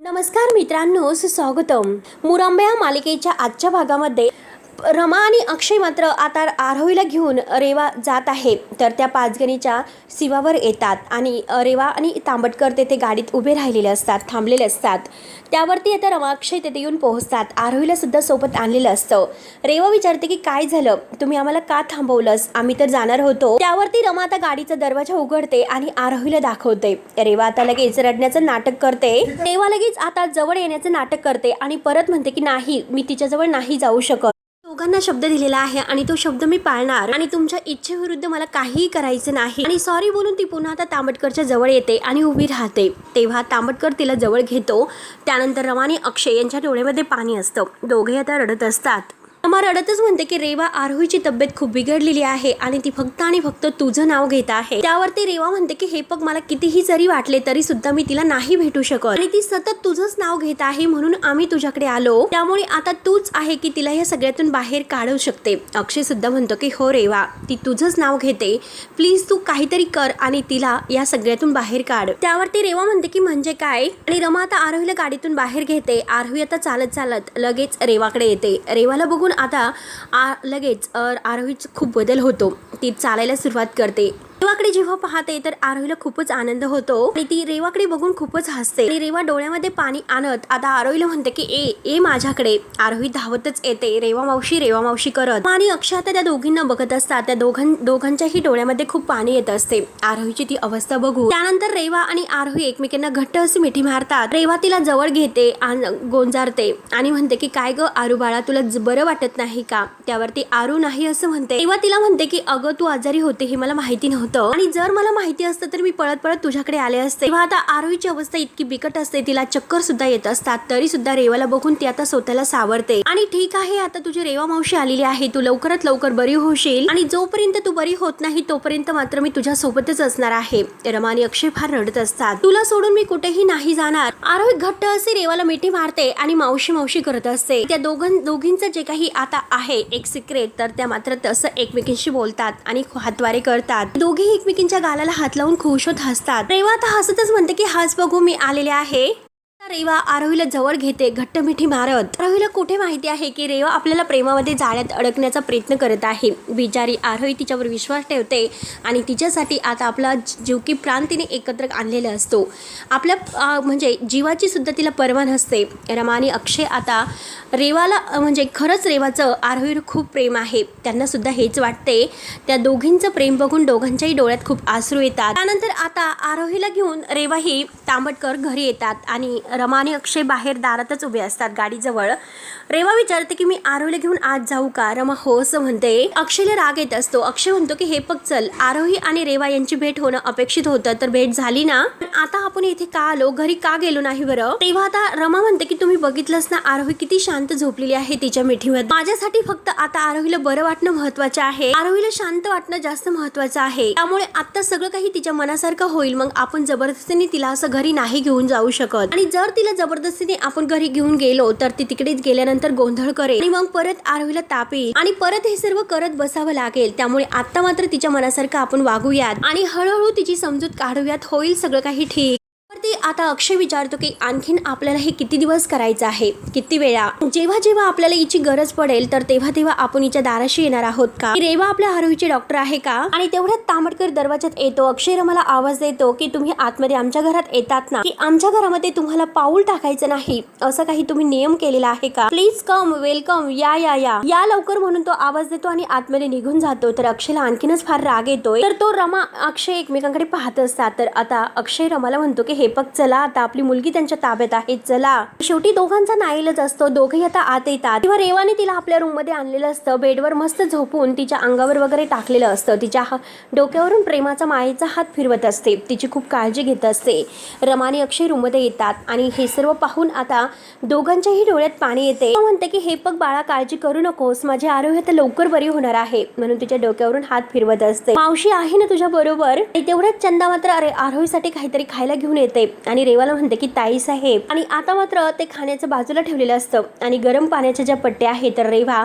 नमस्कार मित्रांनो, सुस्वागतम. मुरंबा या मालिकेच्या आजच्या भागामध्ये रमा आणि अक्षय मात्र आता आरोहीला घेऊन रेवा जात आहे. तर त्या पाचगणीच्या शिवावर येतात आणि रेवा आणि तांबटकर तेथे गाडीत उभे राहिलेले असतात, थांबलेले असतात. त्यावरती आता रमा अक्षय तेथे येऊन पोहोचतात. आरोहीला सुद्धा सोबत आणलेलं असतं. रेवा विचारते की काय झालं, तुम्ही आम्हाला का थांबवलंस, आम्ही तर जाणार होतो. त्यावरती रमा आता गाडीचा दरवाजा उघडते आणि आरोहीला दाखवते. रेवा आता लगेच रडण्याचं नाटक करते. रेवा लगेच आता जवळ येण्याचं नाटक करते आणि परत म्हणते की नाही, मी तिच्याजवळ नाही जाऊ शकत. दोघांना शब्द दिलेला आहे आणि तो शब्द मी पाळणार आणि तुमच्या इच्छेविरुद्ध मला काहीही करायचं नाही. आणि सॉरी बोलून ती पुन्हा आता तांबटकरच्या जवळ येते आणि उभी राहते. तेव्हा तांबटकर तिला जवळ घेतो. त्यानंतर रमा आणि अक्षय यांच्या डोळ्यामध्ये पाणी असतं. दोघे आता रडत असतात. रमा रडतच म्हणते की रेवा, आरोहीची तब्येत खूप बिघडलेली आहे आणि ती फक्त आणि फक्त तुझं नाव घेत आहे. त्यावरती रेवा म्हणते की हे बघ, मला कितीही जरी वाटले तरी सुद्धा मी तिला नाही भेटू शकत आणि ती सतत तुझंच नाव घेत आहे, म्हणून आम्ही तुझ्याकडे आलो. त्यामुळे आता तूच आहे की तिला या सगळ्यातून बाहेर काढू शकते. अक्षय सुद्धा म्हणतो की हो रेवा, ती तुझंच नाव घेते, प्लीज तू काहीतरी कर आणि तिला या सगळ्यातून बाहेर काढ. त्यावरती रेवा म्हणते की म्हणजे काय, आणि रमा आता आरोहीला गाडीतून बाहेर घेते. आरोही आता चालत चालत लगेच रेवाकडे येते. रेवाला बघून आता लगेच आरोहीचा खूप बदल होतो. ती चालायला सुरुवात करते. रेवाकडे जेव्हा पाहते तर आरोहीला खूपच आनंद होतो आणि ती रेवाकडे बघून खूपच हसते आणि रेवा डोळ्यामध्ये पाणी आणत आता आरोहीला म्हणते की ए माझ्याकडे. आरोही धावतच येते, रेवा मावशी करत. आणि अक्षय आता त्या दोघींना बघत असतात. त्या दोघांच्याही डोळ्यामध्ये खूप पाणी येत असते. आरोहीची ती अवस्था बघू त्यानंतर रेवा आणि आरोही एकमेकांना घट्ट अशी मिठी मारतात. रेवा तिला जवळ घेते आणि गोंजारते आणि म्हणते की काय ग आरू बाळा, तुला बरं वाटत नाही का. त्यावरती आरू नाही असं म्हणते. रेवा तिला म्हणते की अगं, तू आजारी होते हे मला माहिती नव्हतं आणि जर मला माहिती असतं तर मी पळत पळत तुझ्याकडे आले असते. तेव्हा आता आरोहीची अवस्था इतकी बिकट असते, तिला चक्कर सुद्धा येत असतात. तरी सुद्धा रेवाला बघून ती आता स्वतःला सावरते आणि ठीक आहे, आता तुझी रेवा मावशी आलेली आहे, तू लवकरात लवकर बरी होशील आणि जोपर्यंत तू बरी होत नाही तोपर्यंत मात्र मी तुझ्या सोबतच असणार आहे. रमा आणि अक्षय फार रडत असतात. तुला सोडून मी कुठेही नाही जाणार. आरोही घट्ट असे रेवाला मिठी मारते आणि मावशी करत असते. त्या दोघींचं जे काही आता आहे एक सिक्रेट, तर त्या मात्र तसं एकमेकींशी बोलतात आणि हातवारे करतात. दोघे एकमेकींच्या गालाला हात लावून खुश होत हसतात. रेवा आता हसतच म्हणते की हाच बघू, मी आलेले आहे. रेवा आरोहीला जवळ घेते घट्ट मिठी मारत. आरोहीला कुठे माहिती आहे की रेवा आपल्याला प्रेमामध्ये जाळ्यात अडकण्याचा प्रयत्न करत आहे. बिचारी आरोही तिच्यावर विश्वास ठेवते आणि तिच्यासाठी आता आपला जीव की प्राण तिने एकत्र आणलेला असतो. आपल्या म्हणजे जीवाची सुद्धा तिला पर्वा नसते. रमा आणि अक्षय आता रेवाला म्हणजे खरंच रेवाचं आरोहीवर खूप प्रेम आहे. त्यांना सुद्धा हेच वाटते. त्या दोघींचं प्रेम बघून दोघांच्याही डोळ्यात खूप आसरू येतात. त्यानंतर आता आरोहीला घेऊन रेवा ही तांबटकर घरी येतात आणि रमा आणि अक्षय बाहेर दारातच उभे असतात गाडीजवळ. रेवा विचारते की मी आरोहीला घेऊन आज जाऊ का. रमा हो असं म्हणते. अक्षयला राग येत असतो. अक्षय म्हणतो की हे पग चल, आरोही आणि रेवा यांची भेट होणं अपेक्षित होतं, तर भेट झाली ना, आता आपण इथे का आलो, घरी का गेलो नाही बरं. तेव्हा आता रमा म्हणते की तुम्ही बघितलंच ना, आरोही किती शांत झोपलेली आहे तिच्या मिठीमध्ये. माझ्यासाठी फक्त आता आरोहीला बरं वाटणं महत्वाचं आहे, आरोहीला शांत वाटणं जास्त महत्वाचं आहे. त्यामुळे आता सगळं काही तिच्या मनासारखं होईल. मग आपण जबरदस्तीने तिला असं घरी नाही घेऊन जाऊ शकत आणि जर तिला जबरदस्तीने आपण घरी घेऊन गेलो तर ती तिकडेच गेल्यानंतर गोंधळ करेल आणि मग परत आरोहीला ताप येईल आणि परत हे सर्व करत बसावं लागेल. त्यामुळे आता मात्र तिच्या मनासारखं आपण वागूयात आणि हळूहळू तिची समजूत काढूयात, होईल सगळं काही ठीक. आता अक्षय विचारतो की आणखीन आपल्याला हे किती दिवस करायचं आहे, किती वेळा. जेव्हा जेव्हा आपल्याला हिची गरज पडेल तर तेव्हा तेव्हा आपण हिच्या दाराशी येणार आहोत का. रेवा आपल्या आरोहीचे डॉक्टर आहे का. आणि तेवढ्यात तांबटकर दरवाजात येतो. अक्षय रमाला आवाज देतो की तुम्ही आतमध्ये आमच्या घरात येतात ना, की आमच्या घरामध्ये तुम्हाला पाऊल टाकायचं नाही, असं काही तुम्ही नियम केलेला आहे का. प्लीज कम, वेलकम, या लवकर म्हणून तो आवाज देतो आणि आतमध्ये निघून जातो. तर अक्षयला आणखीनच फार राग येतोय. तर तो रमा अक्षय एकमेकांकडे पाहत असतात. तर आता अक्षय रमाला म्हणतो की हे पग चला, आता आपली मुलगी त्यांच्या ताब्यात आहे, चला. शेवटी दोघांचा नाईलाज असतो. दोघेही आता आत येतात. तेव्हा रेवाने तिला आपल्या रूम मध्ये आणलेलं असतं. बेडवर मस्त झोपून तिच्या अंगावर वगैरे टाकलेलं असतं. तिच्या डोक्यावरून प्रेमाचा मायेचा हात फिरवत असते. तिची खूप काळजी घेत असते. रमा आणि अक्षय रूम मध्ये येतात आणि हे सर्व पाहून आता दोघांच्याही डोळ्यात पाणी येते. म्हणते की हे बघ बाळा, काळजी करू नकोस, माझी आरोही आता लवकर बरी होणार आहे, म्हणून तिच्या डोक्यावरून हात फिरवत असते. मावशी आहे ना तुझ्या बरोबर. तेवढ्याच चंदा मात्र आरोहीसाठी काहीतरी खायला घेऊन येते आणि रेवाला म्हणते की ताई साहेब. आणि आता मात्र ते खाण्याचं बाजूला ठेवलेलं असतं आणि गरम पाण्याच्या ज्या पट्ट्या आहेत तर रेवा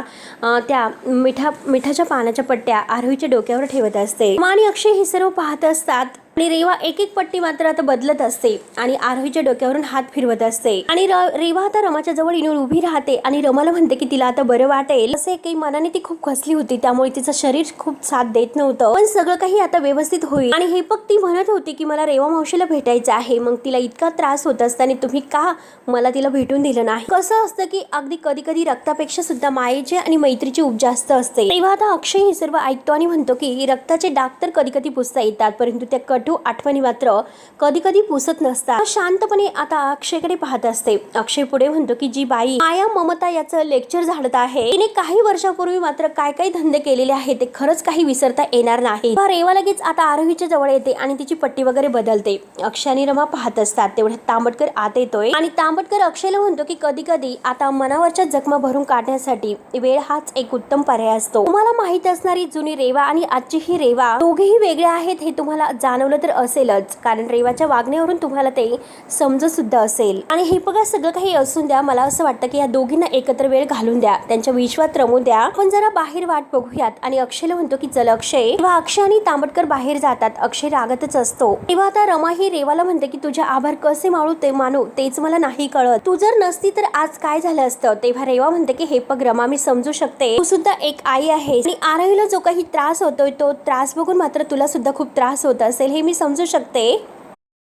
त्या मिठाच्या पाण्याच्या पट्ट्या आरोहीच्या डोक्यावर ठेवत असते. आणि अक्षय हे सर्व पाहत असतात. आणि रेवा एक एक पट्टी मात्र आता बदलत असते आणि आरोहीच्या डोक्यावरून हात फिरवत असते आणि रेवा आता रमाच्या जवळ येऊन उभी राहते आणि रमाला म्हणते की तिला आता बरं वाटेल. असे काही मनाने ती खूप खसली होती, त्यामुळे तिचं शरीर खूप साथ देत नव्हतं, पण सगळं काही आता व्यवस्थित होईल. आणि हे ती म्हणत होती की मला रेवा मावशीला भेटायचं आहे. मग तिला इतका त्रास होत असताना तुम्ही का मला तिला भेटून दिलं नाही? कसं असतं की अगदी कधी कधी रक्तापेक्षा सुद्धा मायेचे आणि मैत्रीची ऊब जास्त असते. तेव्हा आता अक्षय हे सर्व ऐकतो आणि म्हणतो की रक्ताचे डाग तर कधी कधी पुसता येतात, परंतु त्या कटू आठवणी मात्र कधी कधी पुसत नसतात. शांतपणे आता अक्षयकडे पाहत असते. अक्षय पुढे म्हणतो की जी बाई माया ममता याचं लेक्चर झाडत आहे, तिने काही वर्षापूर्वी मात्र काय काय धंदे केलेले आहेत ते खरंच काही विसरता येणार नाही. रेवा लगेच आता आरोहीच्या जवळ येते आणि तिची पट्टी वगैरे बदलते. अक्षय आणि रमा पाहत असतात. तेवढ्यात तांबटकर आत येतोय आणि तांबटकर अक्षयला म्हणतो की कधी कधी आता मनावरच्या जखमा भरून काढण्यासाठी वेळ हाच एक उत्तम पर्याय असतो. तुम्हाला माहित असणारी जुनी रेवा आणि आजची ही रेवा दोघेही वेगळे आहेत हे तुम्हाला जाणवलं तर असेलच, कारण रेवाच्या वागण्यावरून तुम्हाला ते समजत सुद्धा असेल. आणि हे बघा सगळं काही असून द्या, मला असं वाटतं की या दोघींना एकत्र वेळ घालून द्या, त्यांच्या विश्वात रमू द्या. आपण जरा बाहेर वाट बघूयात. आणि अक्षयला म्हणतो की चल अक्षय. तेव्हा अक्षय आणि तांबटकर बाहेर जातात. अक्षय रागतच असतो. तेव्हा आता रमा ही रेवाला म्हणते की तुझे आभार कसे मानू तेच मला नाही कळत, तू जर नसती तर आज काय झालं असतं. तेव्हा रेवा म्हणते की हे बघ रमा, मी समजू शकते, तू सुद्धा एक आई आहेस आणि आरोहीला जो काही त्रास होतोय तो त्रास बघून मात्र तुला सुद्धा खूप त्रास होत असेल हे मी समजू शकते.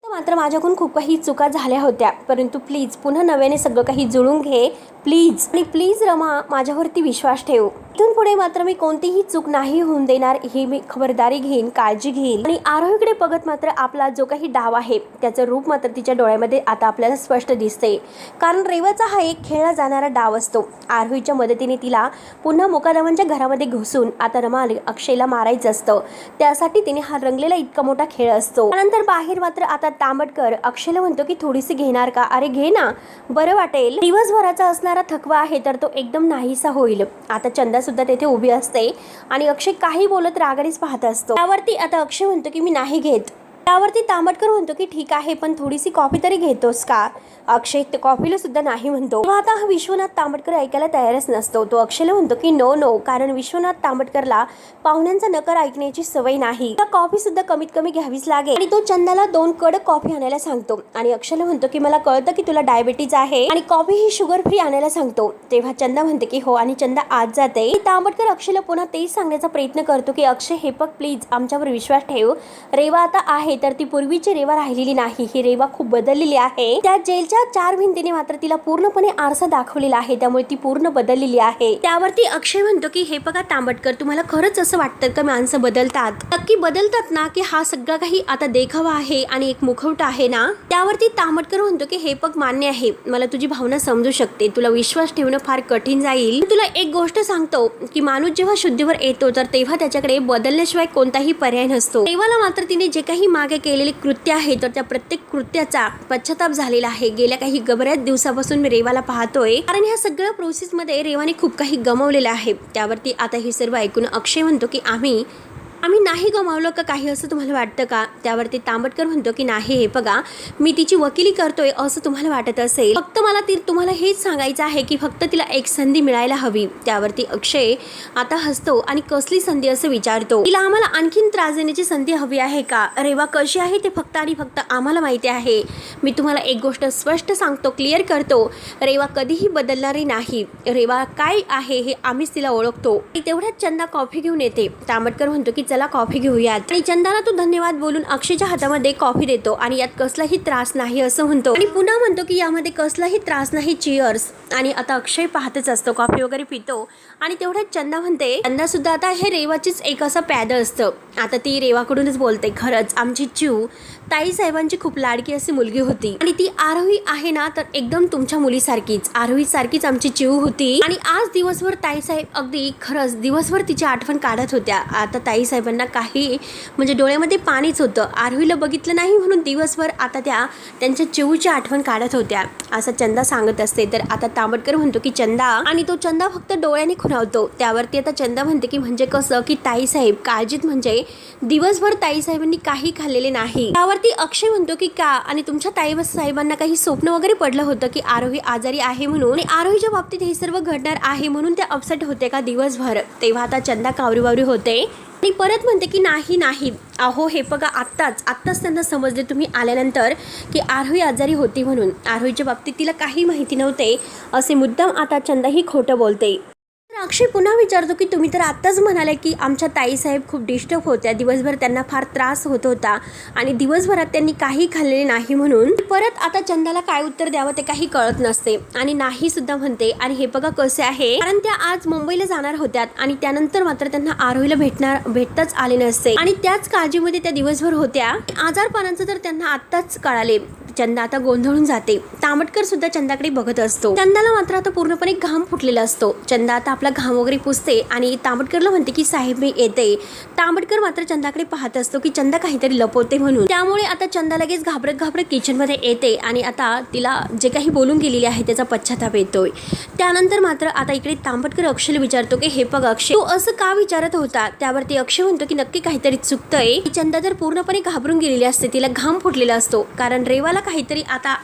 मात्र माझ्याकडून खूप काही चुका झाल्या होत्या, परंतु प्लीज पुन्हा नव्याने सगळं काही जुळून घे प्लीज. आणि प्लीज रमा, माझ्यावरती विश्वास ठेव. इथून पुढे मात्र मी कोणतीही चूक नाही होऊन देणार, ही मी खबरदारी घेईन, काळजी घेईन. आणि आरोहीकडे बघत मात्र आपला जो काही डाव आहे त्याचं रूप मात्र तिच्या डोळ्यामध्ये आता आपल्याला स्पष्ट दिसते, कारण रेवाचा हा एक खेळला जाणारा डाव असतो. आरोहीच्या मदतीने तिला पुन्हा मुकादमांच्या घरामध्ये घुसून आता रमा अक्षयला मारायचं असतं, त्यासाठी तिने हा रंगलेला इतका मोठा खेळ असतो. त्यानंतर बाहेर मात्र आता तांबटकर अक्षयला म्हणतो की थोडीशी घेणार का? अरे घे ना, बरं वाटेल. दिवसभराचा असणारा थकवा आहे तर तो एकदम नाहीसा होईल. आता चंदा सुद्धा तेथे उभी असते आणि अक्षय काही बोलत रागानेच पाहत असतो. त्यावरती आता अक्षय म्हणतो की मी नाही घेत. त्यावरती तांबटकर म्हणतो की ठीक आहे, पण थोडीशी कॉफी तरी घेतोस का? अक्षय कॉफीला सुद्धा नाही म्हणतो. आता हा विश्वनाथ तांबटकर ऐकायला तयारच नसतो. तो अक्षयला म्हणतो की नो, कारण विश्वनाथ तांबटकरला पाहुण्यांचा नकार ऐकण्याची सवय नाही. कॉफी सुद्धा कमीत कमी घ्यावीच लागेल. आणि तो चंदाला 2 कडक कॉफी आणायला सांगतो आणि अक्षयला म्हणतो की मला कळतं की तुला डायबिटीज आहे आणि कॉफी ही शुगर फ्री आणायला सांगतो. तेव्हा चंदा म्हणते की हो, आणि चंदा आज जाते. तांबटकर अक्षयला पुन्हा तेच सांगण्याचा प्रयत्न करतो की अक्षय हे बघ प्लीज आमच्यावर विश्वास ठेव. रेवा आता आहे तर ती पूर्वीची रेवा राहिलेली नाही, ही रेवा खूप बदललेली आहे. त्या जेलच्या 4 भिंतीने मात्र तिला पूर्णपणे आरसा दाखवलेला आहे, त्यामुळे ती पूर्ण बदललेली आहे. त्यावरती अक्षय म्हणतो की हे बघा तांबटकर, तुम्हाला खरंच असं वाटतं का माणसं बदलतात? नक्की बदलतात ना, की हा सगळा काही आता देखावा आहे आणि एक मुखवटा आहे ना? त्यावरती तांबटकर म्हणतो की हे बघ मान्य आहे, मला तुझी भावना समजू शकते, तुला विश्वास ठेवणं फार कठीण जाईल. तुला एक गोष्ट सांगतो की माणूस जेव्हा शुद्धीवर येतो तर तेव्हा त्याच्याकडे बदलण्याशिवाय कोणताही पर्याय नसतो. तेव्हाला मात्र तिने जे काही मागे केलेले कृत्य आहे तर त्या प्रत्येक कृत्याचा पश्चाताप झालेला आहे. गेल्या काही बऱ्याच दिवसापासून मी रेवाला पाहतोय, कारण ह्या सगळ्या प्रोसेस मध्ये रेवाने खूप काही गमावलेलं आहे. त्यावरती आता हे सर्व ऐकून अक्षय म्हणतो की आम्ही नाही गमावलं का काही असं तुम्हाला वाटतं का? त्यावरती तांबटकर म्हणतो की नाही, हे बघा मी तिची वकिली करतोय असं तुम्हाला वाटत असेल, फक्त मला तुम्हाला हेच सांगायचं आहे की फक्त तिला एक संधी मिळायला हवी. त्यावरती अक्षय आता हसतो आणि कसली संधी असं विचारतो. तिला आम्हाला आणखीन त्रास देण्याची संधी हवी आहे का? रेवा कशी आहे ते फक्त आणि फक्त आम्हाला माहिती आहे. मी तुम्हाला एक गोष्ट स्पष्ट सांगतो, क्लिअर करतो, रेवा कधीही बदलणारी नाही. रेवा काय आहे हे आम्हीच तिला ओळखतो. तेवढ्यात चंदा कॉफी घेऊन येते. तांबटकर म्हणतो की चला कॉफी घेऊयात. आणि चंदाला तो धन्यवाद बोलून अक्षयच्या हातामध्ये कॉफी देतो आणि यात कसलाही त्रास नाही असं म्हणतो आणि पुन्हा म्हणतो की यामध्ये कसलाही त्रास नाही, चिअर्स. आणि आता अक्षय पाहतच असतो, कॉफी वगैरे पितो आणि तेवढ्यात चंदा म्हणते, चंदा सुद्धा आता हे रेवाचीच एक असं प्यादं असतं. आता ती रेवाकडूनच बोलते, खरंच आमची चिऊ ताई साहेबांची खूप लाडकी अशी मुलगी होती आणि ती आरोही आहे ना तर एकदम तुमच्या मुलीसारखीच, आरोही सारखीच आमची चिऊ होती. आणि आज दिवसभर ताई साहेब अगदी खरंच दिवसभर तिची आठवण काढत होत्या. आता ताई साहेबांना काही म्हणजे डोळ्यामध्ये पाणीच होतं. आरोहीला बघितलं नाही म्हणून दिवसभर आता त्यांच्या चिऊची आठवण काढत होत्या असं चंदा सांगत असते. तर आता तांबटकर म्हणतो की चंदा, आणि तो चंदा फक्त डोळ्याने खुणावतो. त्यावरती आता चंदा म्हणते की म्हणजे कसं? की ताई साहेब काळजीत म्हणजे दिवसभर ताई साहेबांनी काही खाल्लेले नाही. त्यावरती अक्षय म्हणतो की का? आणि तुमच्या ताई साहेबांना काही स्वप्न वगैरे पडलं होतं की आरोही आजारी आहे म्हणून, आणि आरोहीच्या बाबतीत हे सर्व घडणार आहे म्हणून ते अपसेट होते का दिवसभर? तेव्हा आता चंदा कावरी होते. ती परत म्हणते की नाही नाही, अहो हे बघा आत्ताच त्यांना समजले तुम्ही आल्यानंतर की आरोही आजारी होती म्हणून. आरोहीच्या बाबतीत तिला काही माहिती नव्हते असे मुद्दाम आता चंदा ही खोटं बोलते. अक्षय पुन्हा विचारतो की तुम्ही तर आत्ताच म्हणाले की आमच्या ताईसाहेब खूप डिस्टर्ब होत्या, दिवसभर त्यांना फार त्रास होत होता आणि दिवसभरात त्यांनी काही खाल्लेले नाही म्हणून. परत आता चंदाला काय उत्तर द्यावं ते काही कळत नसते आणि नाही सुद्धा म्हणते. आणि हे बघा कसे आहे, कारण त्या आज मुंबईला जाणार होत्यात आणि त्यानंतर मात्र त्यांना आरोहीला भेटताच आले नसते आणि त्याच काळजीमध्ये त्या दिवसभर होत्या. आजारपणाचं तर त्यांना आत्ताच कळाले. चंदा आता गोंधळून जाते. तांबटकर सुद्धा चंदाकडे बघत असतो. चंदाला मात्र आता पूर्णपणे घाम फुटलेला असतो. चंदा आता आपला घाम वगैरे पुसते आणि तांबटकरला म्हणते की साहेब मी येते. तांबटकर मात्र चंदाकडे पाहत असतो की चंदा काहीतरी लपवते म्हणून. त्यामुळे आता चंदा लगेच घाबरत किचन मध्ये येते आणि आता तिला जे काही बोलून गेलेली आहे त्याचा पश्चाताप येतोय. त्यानंतर मात्र आता इकडे तांबटकर अक्षयला विचारतो की हे बघ अक्षय, तू असं का विचारत होता. त्यावरती अक्षय म्हणतो की नक्की काहीतरी चुकतंय. चंदा तर पूर्णपणे घाबरून गेलेली असते, तिला घाम फुटलेला असतो कारण रेवाला काहीतरी आता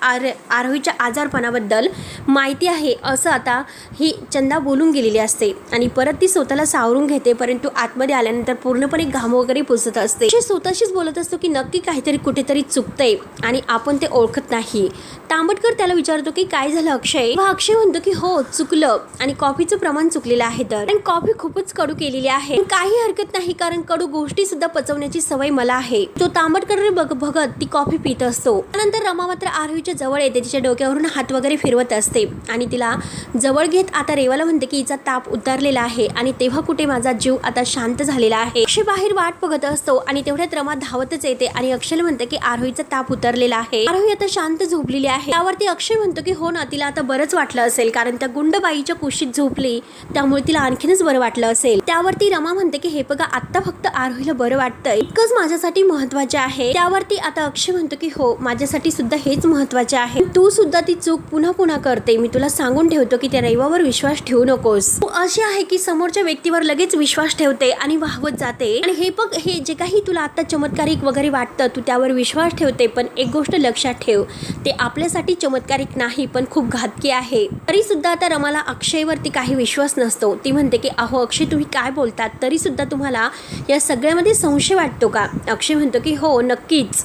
आरोहीच्या आजारपणाबद्दल माहिती आहे असं आता ही चंदा बोलून गेलेली असते आणि परत ती स्वतःला सावरून घेते. परंतु आतमध्ये आल्यानंतर पूर्णपणे घाम वगैरे पुसत असते. स्वतःशीच बोलत असतो की नक्की काहीतरी कुठेतरी चुकतंय आणि आपण ते ओळखत नाही. तांबटकर त्याला विचारतो की काय झालं अक्षय. अक्षय म्हणतो की हो चुकलं आणि कॉफीचं प्रमाण चुकलेलं आहे तर कॉफी खूपच कडू केलेली आहे. काही हरकत नाही कारण कडू गोष्टी सुद्धा पचवण्याची सवय मला आहे. तो तांबटकर बघत ती कॉफी पित असतो. त्यानंतर रमा मात्र आरोहीच्या जवळ येते. तिच्या डोक्यावरून हात वगैरे फिरवत असते आणि तिला जवळ घेत आता रेवाला म्हणते की हिचा ताप उतरलेला आहे आणि तेव्हा कुठे माझा जीव आता शांत झालेला आहे. अक्षय बाहेर वाट बघत असतो आणि तेवढ्यात रमा धावतच येते आणि अक्षयला म्हणते की आरोहीचा ताप उतरलेला आहे. आरोही आता शांत झोपलेली आहे. त्यावरती अक्षय म्हणतो की हो ना, तिला आता बरंच वाटलं असेल कारण त्या गुंडबाईच्या कुशीत झोपली त्यामुळे तिला आणखीनच बरं वाटलं असेल. त्यावरती रमा म्हणते की हे बघा आता फक्त आरोहीला बरं वाटतंय इतकंच माझ्यासाठी महत्वाचे आहे. त्यावरती आता अक्षय म्हणतो की हो माझ्यासाठी सुद्धा हेच महत्वाचे आहे. तू सुद्धा ती चूक पुन्हा करते. मी तुला सांगून ठेवतो की त्या रैवावर विश्वास ठेवू नकोस. तू अशी आहे की समोरच्या व्यक्तीवर लगेच विश्वास ठेवते आणि वाहवत जाते आणि हे बघ हे जे काही तुला आता चमत्कारिक वगैरे वाटतं तू त्यावर विश्वास ठेवते पण एक गोष्ट लक्षात ठेव, ते आपल्यासाठी चमत्कारिक नाही पण खूप घातकी आहे. तरी सुद्धा आता रमाला अक्षयवरती काही विश्वास नसतो. ती म्हणते की अहो अक्षय तुम्ही काय बोलतात, तरी सुद्धा तुम्हाला या सगळ्यामध्ये संशय वाटतो का. अक्षय म्हणतो की हो नक्कीच,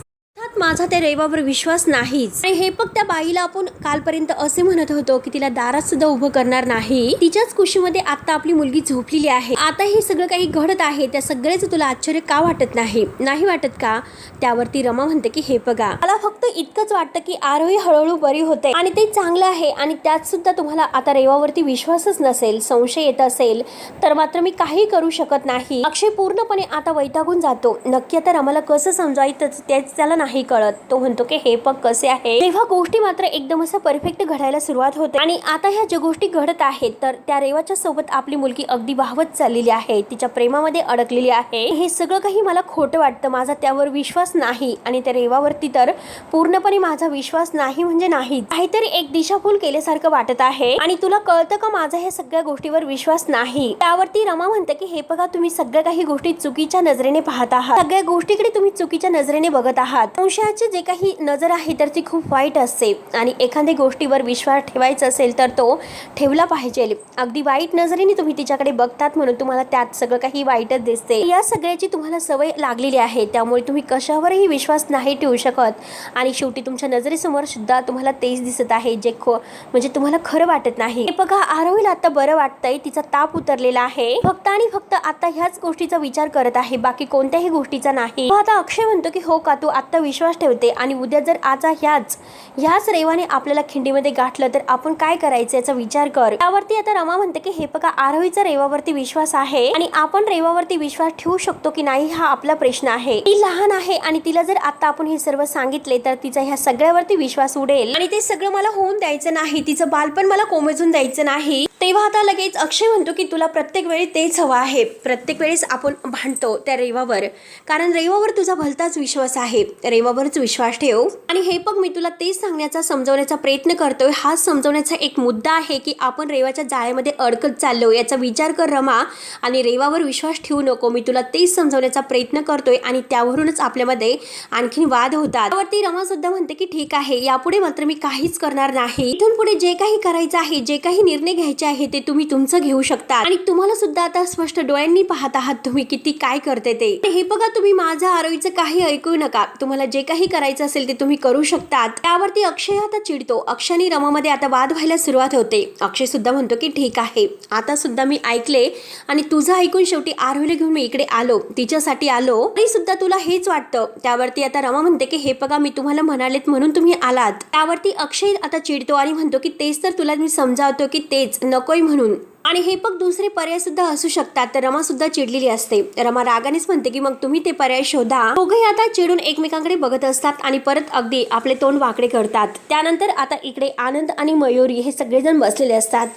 माझा त्या रैवावर विश्वास नाहीच. आणि हे फक्त त्या बाईला आपण कालपर्यंत असे म्हणत होतो की तिला दारात सुद्धा उभं करणार नाही. तिच्याच कुशीमध्ये आता आपली मुलगी झोपलेली आहे. आता हे सगळं काही घडत आहे त्या सगळ्याचं तुला आश्चर्य का वाटत नाही वाटत का. त्यावरती रमा म्हणते की हे बघा मला फक्त इतकंच वाटतं की आरोही हळूहळू बरी होते आणि ते चांगलं आहे आणि त्यात सुद्धा तुम्हाला आता रैवावरती विश्वासच नसेल, संशय येत असेल तर मात्र मी काही करू शकत नाही. अक्षय पूर्णपणे आता वैतागून जातो. नक्की आता रमाला कसं समजायचं तेच त्याला नाही कळत. तो म्हणतो की हे पग कसे आहे. तेव्हा गोष्टी मात्र एकदम असं परफेक्ट घडायला सुरुवात होते आणि आता ह्या ज्या गोष्टी घडत आहेत तर त्या रेवाच्या सोबत आपली मुलगी अगदी वाहवत चाललेली आहे, तिच्या प्रेमामध्ये अडकलेली आहे. हे सगळं काही मला खोटं वाटतं, माझा त्यावर विश्वास नाही आणि त्या रेवावरती तर पूर्णपणे माझा विश्वास नाही म्हणजे नाही. काहीतरी एक दिशाभूल केल्यासारखं वाटत आहे आणि तुला कळतं का माझा हे सगळ्या गोष्टीवर विश्वास नाही. त्यावरती रमा म्हणते की हे बघा तुम्ही सगळ्या काही गोष्टी चुकीच्या नजरेने पाहत आहात, सगळ्या गोष्टीकडे तुम्ही चुकीच्या नजरेने बघत आहात. संशयाची जे काही नजर आहे तर ती खूप वाईट असते आणि एखाद्या गोष्टीवर विश्वास ठेवायचा असेल तर तो ठेवला पाहिजे. अगदी वाईट नजरेने तुम्ही तिच्याकडे बघतात म्हणून तुम्हाला त्यात सगळं काही वाईटच दिसते. या सगळ्याची तुम्हाला सवय लागलेली आहे त्यामुळे तुम्ही कशावरही विश्वास नाही ठेवू शकत आणि शेवटी तुमच्या नजरेसमोर सुद्धा तुम्हाला तेच दिसत आहे जे म्हणजे तुम्हाला खरं वाटत नाही. हे बघा आरोहीला आता बरं वाटतंय, तिचा ताप उतरलेला आहे फक्त आणि फक्त आता ह्याच गोष्टीचा विचार करत आहे, बाकी कोणत्याही गोष्टीचा नाही. आता अक्षय म्हणतो की हो का तू आता विश्वास ठेवते आणि उद्या जर आता ह्याच रेवाने आपल्याला खिंडीमध्ये गाठलं तर आपण काय करायचं याचा विचार कर. त्यावरती आता रमा म्हणते की हे बघा आरोहीचा रेवावरती विश्वास आहे आणि आपण रेवावरती विश्वास ठेवू शकतो की नाही हा आपला प्रश्न आहे. ती लहान आहे आणि तिला जर आता आपण हे सर्व सांगितले तर तिचा ह्या सगळ्यावरती विश्वास उडेल आणि ते सगळं मला होऊन द्यायचं नाही, तिचं बालपण मला कोमेजून द्यायचं नाही. तेव्हा आता लगेच अक्षय म्हणतो की तुला प्रत्येक वेळी तेच हवं आहे, प्रत्येक वेळेस आपण भांडतो त्या रेवावर कारण रेवावर तुझा भलताच विश्वास आहे, रेवावरच विश्वास ठेव. आणि हे बघ मी तुला तेच सांगण्याचा समजवण्याचा प्रयत्न करतोय, हाच समजवण्याचा एक मुद्दा आहे की आपण रेवाच्या जाळ्यामध्ये अडकत चाललो याचा विचार कर रमा आणि रेवावर विश्वास ठेवू नको. मी तुला तेच समजवण्याचा प्रयत्न करतोय आणि त्यावरूनच आपल्यामध्ये आणखीन वाद होतात. त्यावरती रमा सुद्धा म्हणते की ठीक आहे यापुढे मात्र मी काहीच करणार नाही, इथून पुढे जे काही करायचं आहे जे काही निर्णय घ्यायचे आहे ते तुम्ही तुमचं घेऊ शकता आणि तुम्हाला सुद्धा आता स्पष्ट डोळ्यांनी पाहत आहात तुम्ही किती काय करते ते. हे बघा, तुम्ही माझं आरोहीचं काही ऐकू नका. तुम्हाला जे काही करायचं असेल ते तुम्ही करू शकतात. त्यावरती अक्षय आता चिडतो. अक्षय आणि रमामध्ये आता वाद व्हायला सुरुवात होते. अक्षय सुद्धा म्हणतो की ठीक आहे, आता सुद्धा मी ऐकले आणि तुझं ऐकून शेवटी आरोहीला घेऊन मी इकडे आलो, तिच्यासाठी आलो. तरी सुद्धा तुला हेच वाटतं. त्यावरती आता रमा म्हणते की हे बघा, मी तुम्हाला म्हणालेत म्हणून तुम्ही आलात. त्यावरती अक्षय आता चिडतो आणि म्हणतो की तेच तर तुला मी समजावतो की तेच नकोय म्हणून. आणि हे पण दुसरे पर्याय सुद्धा असू शकतात. तर रमा सुद्धा चिडलेली असते. रमा रागानेच म्हणते की मग तुम्ही ते पर्याय शोधा. दोघेही आता चिडून एकमेकांकडे बघत असतात आणि परत अगदी आपले तोंड वाकडे करतात. त्यानंतर आता इकडे आनंद आणि मयुरी हे सगळेजण बसलेले असतात.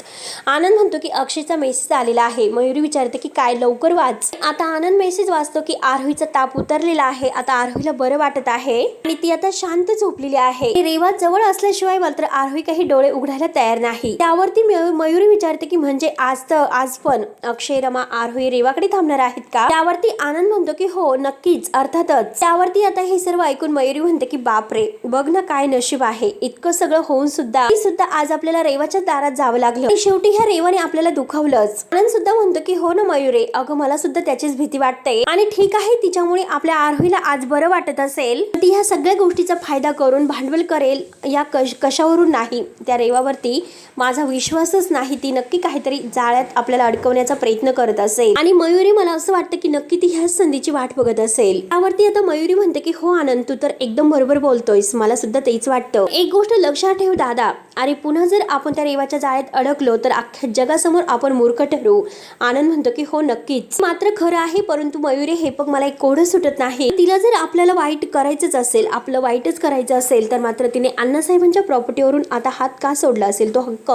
आनंद म्हणतो की अक्षयचा मेसेज आलेला आहे. मयुरी विचारते की काय, लवकर वाच. आता आनंद मेसेज वाचतो की आरोहीचा ताप उतरलेला आहे. आता आरोहीला बरं वाटत आहे आणि ती आता शांत झोपलेली आहे. रेवा जवळ असल्याशिवाय मात्र आरोही काही डोळे उघडायला तयार नाही. त्यावरती मयुरी विचारते की म्हणजे आज पण अक्षय, रमा, आरोही रेवाकडे थांबणार आहेत का? त्यावरती आनंद म्हणतो की हो नक्कीच, अर्थातच. त्यावरती आता हे सर्व ऐकून मयुरी म्हणते की बापरे, बघ ना काय नशीब आहे. इतकं सगळं होऊन सुद्धा आज आपल्याला रेवाच्या दारात जावं लागलं आणि शेवटी ह्या रेवाने आपल्याला दुखावलंच. आनंद सुद्धा म्हणतो की हो ना मयुरे, अगं मला सुद्धा त्याचीच भीती वाटते आणि ठीक आहे, तिच्यामुळे आपल्या आरोहीला आज बरं वाटत असेल, ती ह्या सगळ्या गोष्टीचा फायदा करून भांडवल करेल या कशावरून नाही. त्या रेवावरती माझा विश्वासच नाही. ती नक्की काहीतरी जाळ्यात आपल्याला अडकवण्याचा प्रयत्न करत असेल आणि मयुरी, मला असं वाटतं की नक्की ती ह्याच संधीची वाट बघत असेल. त्यावरती आता मयुरी म्हणते की हो आनंद, तू तर एकदम बरोबर बोलतोयस, मला सुद्धा तेच वाटतं. एक गोष्ट लक्षात ठेव दादा, अरे पुन्हा जर आपण त्या रेवाच्या जाळ्यात अडकलो तर अख्ख्या जगासमोर आपण मूर्ख ठरू. आनंद म्हणतो की हो नक्कीच, मात्र खरं आहे. परंतु मयुरी, हे बघ, मला एक कोडं सुटत नाही. तिला जर आपल्याला वाईट करायचंच असेल, आपलं वाईटच करायचं असेल, तर मात्र तिने अण्णासाहेबांच्या प्रॉपर्टीवरून आता हात का सोडला असेल? तो हक्क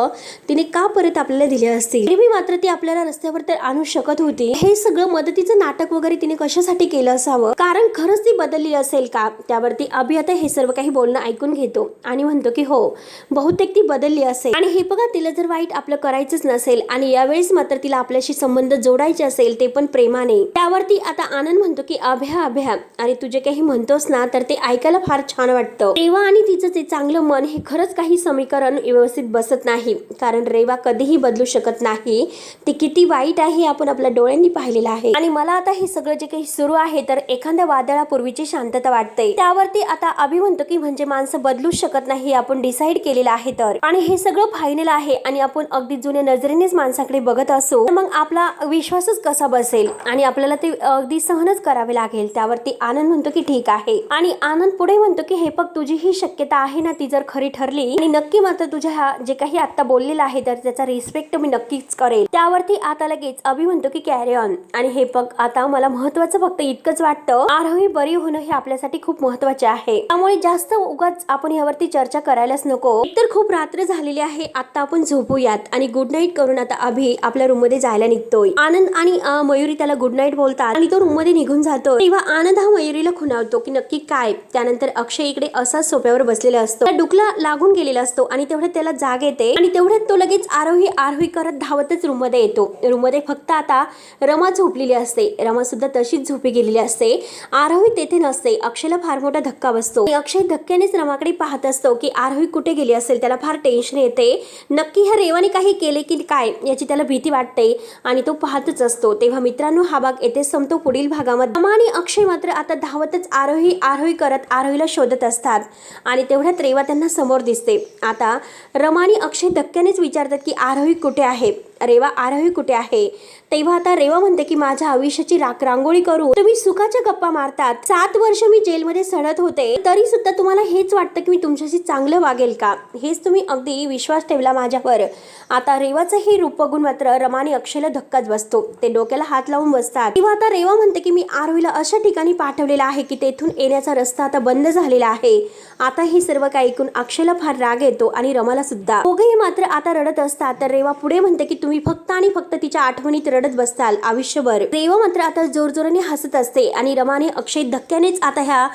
तिने का परत आपल्याला दिले असतील? तरी मात्र ती आपल्याला रस्त्यावर तर आणू शकत होती. हे सगळं मदतीचं नाटक वगैरे तिने कशासाठी केलं असावं? कारण खरंच ती बदलली असेल का? त्यावरती अभि आता हे सर्व काही बोलणं ऐकून घेतो आणि म्हणतो की हो, बहुतेक ती बदलली असेल. आणि हे बघा, तिला जर वाईट आपलं करायचंच नसेल आणि यावेळेस मात्र तिला आपल्याशी संबंध जोडायचे असेल, ते पण प्रेमाने. त्यावरती आता आनंद म्हणतो की अभ्या, अरे तुझे काही म्हणतोस ना, तर ते ऐकायला फार छान वाटतं. रेवा आणि तिचं ते चांगलं मन हे खरंच काही समीकरण व्यवस्थित बसत नाही. कारण रेवा कधीही बदलू शकत नाही. ती किती वाईट आहे हे आपण आपल्या डोळ्यांनी पाहिलेलं आहे. आणि मला आता हे सगळं जे काही सुरू आहे तर एखाद्या वादळापूर्वीची शांतता वाटते. त्यावरती आता अभि म्हणतो की म्हणजे माणसं बदलू शकत नाही, आपण डिसाईड केलेलं आहे तर, आणि हे सगळं फायनल आहे आणि आपण अगदी जुन्या नजरेनेच माणसाकडे बघत असो, तर मग आपला विश्वासच कसा बसेल आणि आपल्याला ते अगदी सहनच करावे लागेल. त्यावरती आनंद म्हणतो की ठीक आहे. आणि आनंद पुढे म्हणतो की हे बघ, तुझी ही शक्यता आहे ना, ती जर खरी ठरली आणि नक्की मात्र तुझ्या जे काही आता बोललेलं आहे तर त्याचा रिस्पेक्ट मी नक्कीच करेल. त्यावरती आता लगेच अभि म्हणतो की कॅरी ऑन. आणि हे बघ, आता मला महत्वाचं फक्त इतकंच वाटतं, आरोही बरी होणं हे आपल्यासाठी खूप महत्वाचे आहे. त्यामुळे जास्त उगाच आपण यावरती चर्चा करायलाच नको. एकतर खूप रात्र झालेली आहे, आता आपण झोपूयात. आणि गुड नाईट करून आता अभि आपल्या रूम मध्ये जायला निघतोय. आनंद आणि मयुरी त्याला गुड नाईट बोलतात आणि तो रूम मध्ये निघून जातो. तेव्हा आनंद हा मयुरीला खुणावतो की नक्की काय. त्यानंतर अक्षय इकडे असाच सोफ्यावर बसलेला असतो. त्या डुकला लागून गेलेला असतो आणि तेवढ्यात त्याला जाग येते आणि तेवढ्यात तो लगेच आरोही करत धावतच रूम मध्ये येतो. रूम मध्ये फक्त आता रमा झोपलेली असते. रमा सुद्धा तशीच झोपी गेलेली असते. आरोही तेथे नसते. अक्षयला फार मोठा धक्का बसतो. अक्षय धक्क्यानेच रमाकडे पाहत असतो की आरोही कुठे गेली असेल. त्याला फार टेन्शन येते. नक्की ह्या रेवाने काही केले की काय याची त्याला भीती वाटते आणि तो पाहतच असतो. तेव्हा मित्रांनो, हा भाग येथेच संपतो. पुढील भागामध्ये रमा आणि अक्षय मात्र आता धावतच आरोही करत आरोहीला शोधत असतात आणि तेवढ्यात रेवा त्यांना समोर दिसते. आता रमा आणि अक्षय धक्क्यानेच विचारतात की आरोही कुठे आहे, रेवा आरोही कुठे आहे. तेव्हा आता रेवा म्हणते की माझ्या आयुष्याची रांगोळी करू तुम्ही सुखाच्या गप्पा मारतात. 7 वर्ष मी जेलमध्ये सडत होते, तरी सुद्धा तुम्हाला हेच वाटतं की मी तुमच्याशी चांगलं वागेल का? हेच तुम्ही अगदी विश्वास ठेवला माझ्यावर. आता रेवाचं हे रूप बघून मात्र रमा आणि अक्षयला धक्काच बसतो. ते डोक्याला हात लावून बसतात. तेव्हा आता रेवा म्हणते की मी आरोहीला अशा ठिकाणी पाठवलेलं आहे की तेथून येण्याचा रस्ता आता बंद झालेला आहे. आता हे सर्व काही ऐकून अक्षयला फार राग येतो आणि रमाला सुद्धा. दोघेही मात्र आता रडत असतात. तर रेवा पुढे म्हणते की तुम्ही फक्त आणि फक्त तिच्या आठवणीत रडत रडत बसताल आयुष्यभर। रेवा मात्र आता जोरजोराने हसत असते आणि रमा आणि अक्षय धक्क्यानेच आता ह्या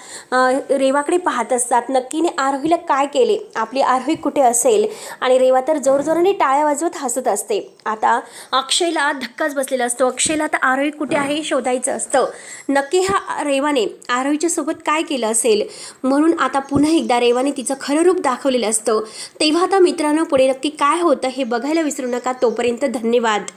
रेवाकडे पाहत असतात। नक्कीने आरोहीला काय केले, आपली आरोही कुठे असेल? आणि रेवा तर जोरजोराने टाळ्या वाजवत हसत असते। आता अक्षयला धक्काच बसलेला असतो। अक्षयला आता आरोही कुठे आहे हे शोधायचं असतं। नक्की ह्या रेवाने आरोहीच्या सोबत काय केलं असेल, म्हणून आता पुन्हा एकदा रेवाने तिचं खरं रूप दाखवलेलं असतं। तेव्हा आता मित्रांनो, पुढे नक्की काय होतं हे बघायला विसरू नका। तोपर्यंत धन्यवाद।